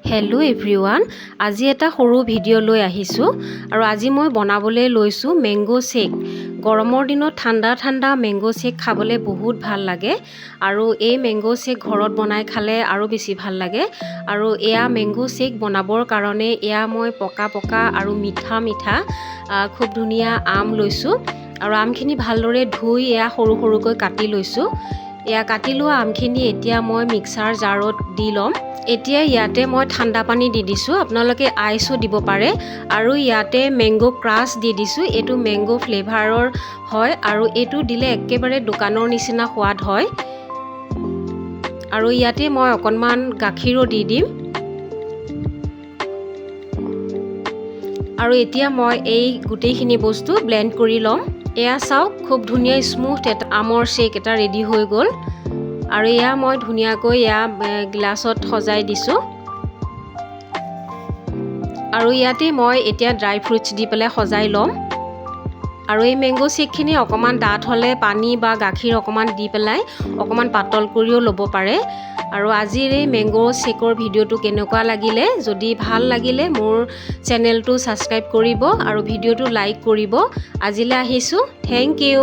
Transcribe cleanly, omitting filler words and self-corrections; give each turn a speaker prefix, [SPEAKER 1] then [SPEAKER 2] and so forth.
[SPEAKER 1] Hello' everyone, আজি এটা সৰু ভিডিঅ' লৈ আহিছোঁ আৰু আজি মই বনাবলৈ লৈছোঁ মেংগো শ্বেক। গৰমৰ দিনত ঠাণ্ডা ঠাণ্ডা মেংগো শ্বেক খাবলৈ বহুত ভাল লাগে আৰু এই মেংগো শ্বেক ঘৰত বনাই খালে আৰু বেছি ভাল লাগে। আৰু এয়া মেংগো শ্বেক বনাবৰ কাৰণে এয়া মই পকা পকা আৰু মিঠা মিঠা খুব ধুনীয়া আম লৈছোঁ আৰু আমখিনি ভালদৰে ধুই এয়া সৰু সৰুকৈ কাটি লৈছোঁ। এয়া কাটি লোৱা আমখিনি এতিয়া মই মিক্সাৰ জাৰত দি ল'ম। এতিয়া ইয়াতে মই ঠাণ্ডা পানী দি দিছোঁ, আপোনালোকে আইচো দিব পাৰে আৰু ইয়াতে মেংগো ক্ৰাছ দি দিছোঁ। এইটো মেংগো ফ্লেভাৰৰ হয় আৰু এইটো দিলে একেবাৰে দোকানৰ নিচিনা সোৱাদ হয়। আৰু ইয়াতে মই অকণমান গাখীৰো দি দিম। আৰু এতিয়া মই এই গোটেইখিনি বস্তু ব্লেণ্ড কৰি ল'ম। এয়া চাওক, খুব ধুনীয়া স্মুথ এটা আমৰ শ্বেক এটা ৰেডি হৈ গ'ল। আৰু এয়া মই ধুনীয়াকৈ এয়া গ্লাছত সজাই দিছোঁ। আৰু ইয়াতে মই এতিয়া ড্ৰাই ফ্ৰুটছ দি পেলাই সজাই ল'ম। আৰু এই মেংগো শ্বেকখিনি অকণমান ডাঠ হ'লে পানী বা গাখীৰ অকণমান দি পেলাই অকণমান পাতল কৰিও ল'ব পাৰে। আৰু আজিৰ এই মেংগো শ্বেকৰ ভিডিঅ'টো কেনেকুৱা লাগিলে, যদি ভাল লাগিলে মোৰ চেনেলটো ছাবস্ক্ৰাইব কৰিব আৰু ভিডিঅ'টো লাইক কৰিব। আজিলৈ আহিছোঁ, থেংক ইউ।